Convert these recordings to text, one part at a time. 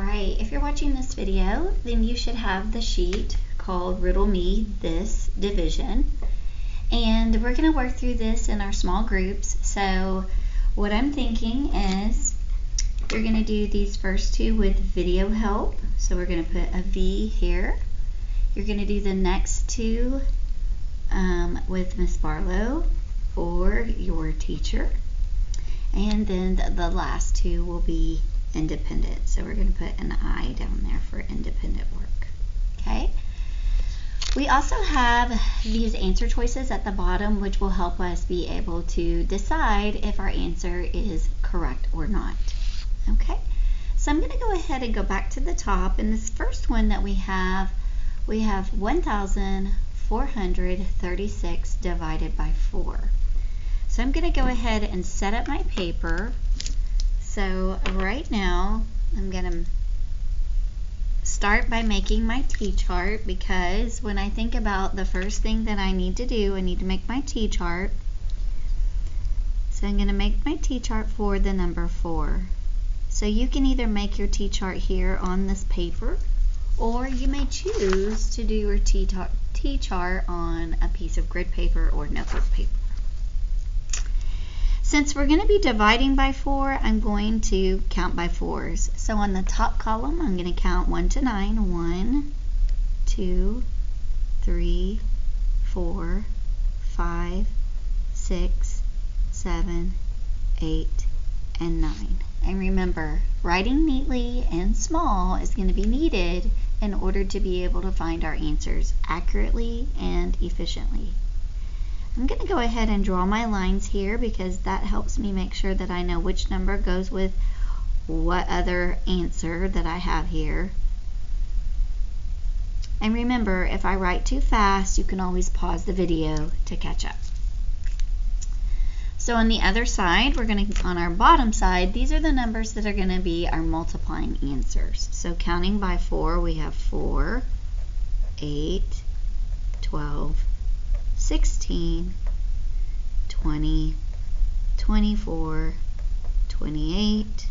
Alright, if you're watching this video, then you should have the sheet called Riddle Me This Division. And we're going to work through this in our small groups. So what I'm thinking is you're going to do these first two with video help. So we're going to put a V here. You're going to do the next two with Miss Barlow or your teacher. And then the last two will be independent. So we're going to put an I down there for independent work. Okay. We also have these answer choices at the bottom, which will help us be able to decide if our answer is correct or not. Okay. So I'm going to go ahead and go back to the top. And this first one that we have 1,436 divided by 4. So I'm going to go ahead and set up my paper. So right now I'm going to start by making my T-chart, because when I think about the first thing that I need to do, I need to make my T-chart. So I'm going to make my T-chart for the number 4. So you can either make your T-chart here on this paper, or you may choose to do your T-chart on a piece of grid paper or notebook paper. Since we're going to be dividing by 4, I'm going to count by 4s. So on the top column, I'm going to count 1 to 9. 1, 2, 3, 4, 5, 6, 7, 8, and 9. And remember, writing neatly and small is going to be needed in order to be able to find our answers accurately and efficiently. I'm going to go ahead and draw my lines here, because that helps me make sure that I know which number goes with what other answer that I have here. And remember, if I write too fast, you can always pause the video to catch up. So on the other side, on our bottom side, these are the numbers that are going to be our multiplying answers. So counting by 4, we have 4, 8, 12, 16, 20, 24, 28,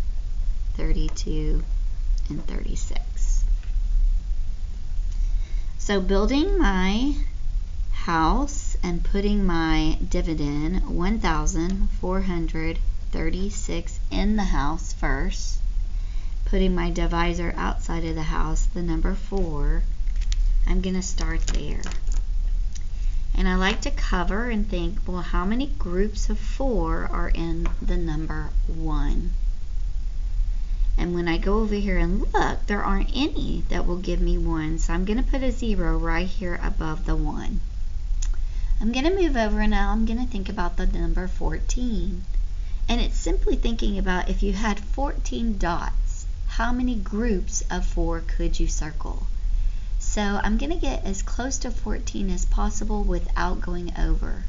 32, and 36. So building my house and putting my dividend 1,436 in the house first, putting my divisor outside of the house, the number 4, I'm going to start there. And I like to cover and think, well, how many groups of 4 are in the number 1? And when I go over here and look, there aren't any that will give me 1. So I'm going to put a 0 right here above the 1. I'm going to move over, and now I'm going to think about the number 14. And it's simply thinking about, if you had 14 dots, how many groups of 4 could you circle? So I'm going to get as close to 14 as possible without going over.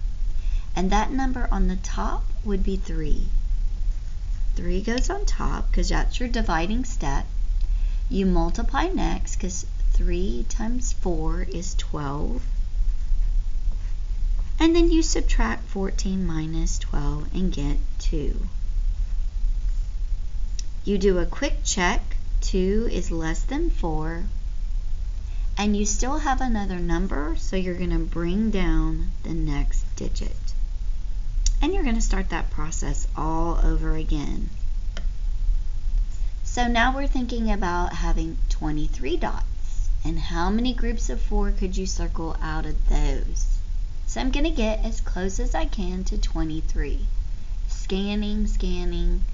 And that number on the top would be 3. 3 goes on top because that's your dividing step. You multiply next, because 3 times 4 is 12. And then you subtract 14 minus 12 and get 2. You do a quick check. 2 is less than 4. And you still have another number, so you're going to bring down the next digit. And you're going to start that process all over again. So now we're thinking about having 23 dots. And how many groups of 4 could you circle out of those? So I'm going to get as close as I can to 23. Scanning, scanning.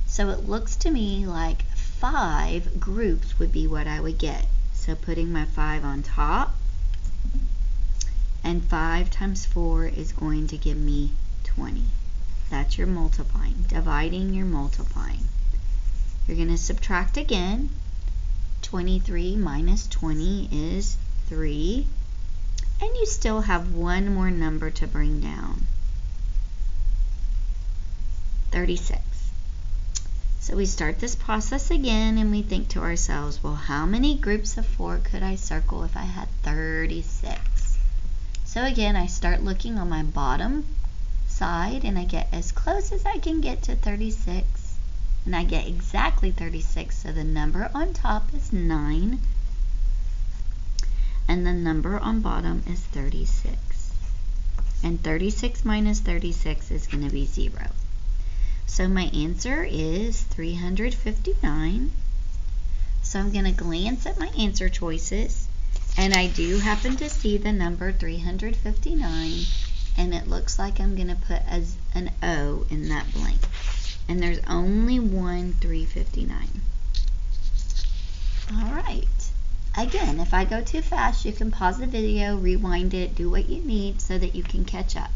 So it looks to me like 5 groups would be what I would get. So putting my 5 on top, and 5 times 4 is going to give me 20. That's your multiplying, dividing your multiplying. You're going to subtract again. 23 minus 20 is 3. And you still have one more number to bring down. 36. So we start this process again, and we think to ourselves, well, how many groups of 4 could I circle if I had 36? So again, I start looking on my bottom side, and I get as close as I can get to 36. and I get exactly 36, so the number on top is 9, and the number on bottom is 36. And 36 minus 36 is going to be 0. So my answer is 359. So I'm going to glance at my answer choices, and I do happen to see the number 359, and it looks like I'm going to put as an O in that blank. And there's only one 359. All right. Again, if I go too fast, you can pause the video, rewind it, do what you need so that you can catch up.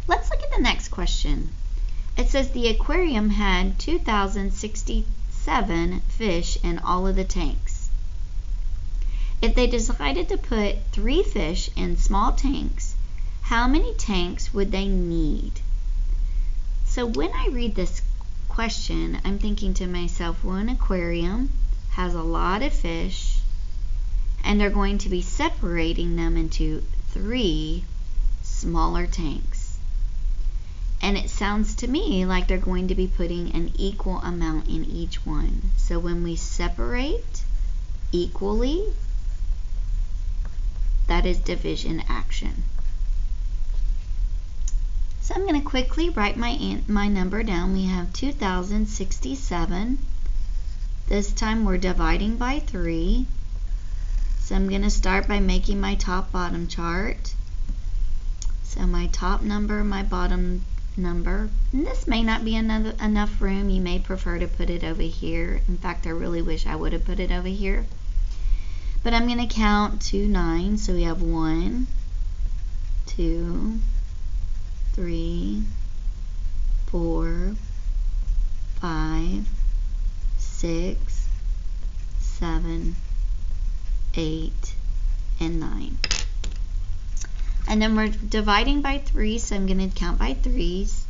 Let's look at the next question. It says the aquarium had 2,067 fish in all of the tanks. If they decided to put 3 fish in small tanks, how many tanks would they need? So when I read this question, I'm thinking to myself, well, an aquarium has a lot of fish, and they're going to be separating them into 3 smaller tanks. And it sounds to me like they're going to be putting an equal amount in each one. So when we separate equally, that is division action. So I'm going to quickly write my number down. We have 2,067. This time we're dividing by 3. So I'm going to start by making my top-bottom chart. So my top number, my bottom number. And this may not be enough room. You may prefer to put it over here. In fact, I really wish I would have put it over here. But I'm going to count to 9. So we have 1, 2, 3, 4, 5, 6, 7, 8, and 9. And then we're dividing by 3, so I'm going to count by 3s.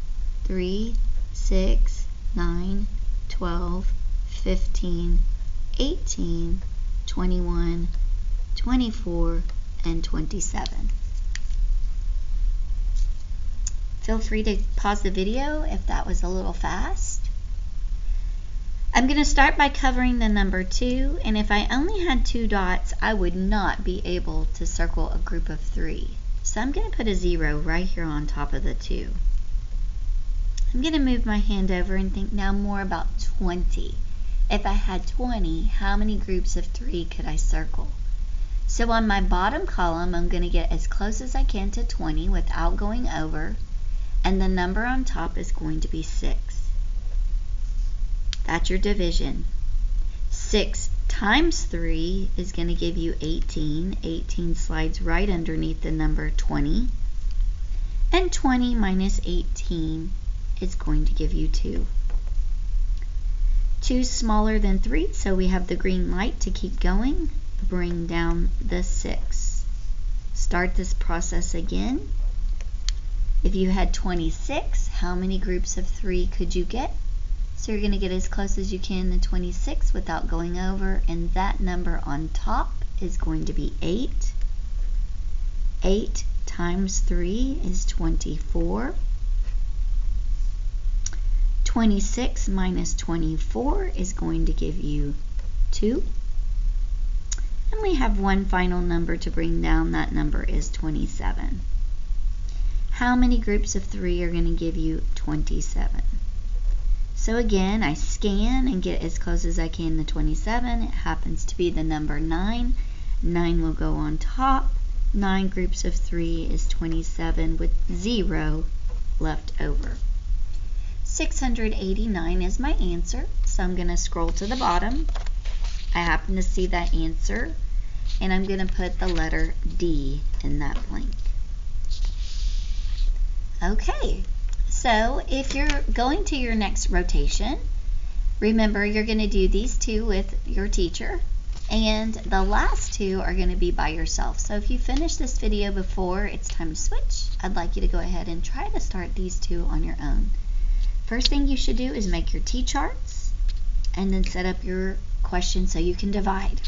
3, 6, 9, 12, 15, 18, 21, 24, and 27. Feel free to pause the video if that was a little fast. I'm going to start by covering the number 2, and if I only had 2 dots, I would not be able to circle a group of 3. So I'm going to put a 0 right here on top of the 2. I'm going to move my hand over and think now more about 20. If I had 20, how many groups of 3 could I circle? So on my bottom column, I'm going to get as close as I can to 20 without going over, and the number on top is going to be 6. That's your division. 6 times 3 is going to give you 18. 18 slides right underneath the number 20. And 20 minus 18 is going to give you 2. 2 is smaller than 3, so we have the green light to keep going. Bring down the 6. Start this process again. If you had 26, how many groups of 3 could you get? So you're going to get as close as you can to 26 without going over, and that number on top is going to be 8. 8 times 3 is 24. 26 minus 24 is going to give you 2. And we have one final number to bring down. That number is 27. How many groups of 3 are going to give you 27? So again, I scan and get as close as I can to 27. It happens to be the number 9. 9 will go on top. 9 groups of 3 is 27 with 0 left over. 689 is my answer, so I'm going to scroll to the bottom. I happen to see that answer, and I'm going to put the letter D in that blank. Okay, so if you're going to your next rotation, remember you're going to do these 2 with your teacher, and the last 2 are going to be by yourself. So if you finish this video before it's time to switch, I'd like you to go ahead and try to start these 2 on your own. First thing you should do is make your T-charts and then set up your question so you can divide.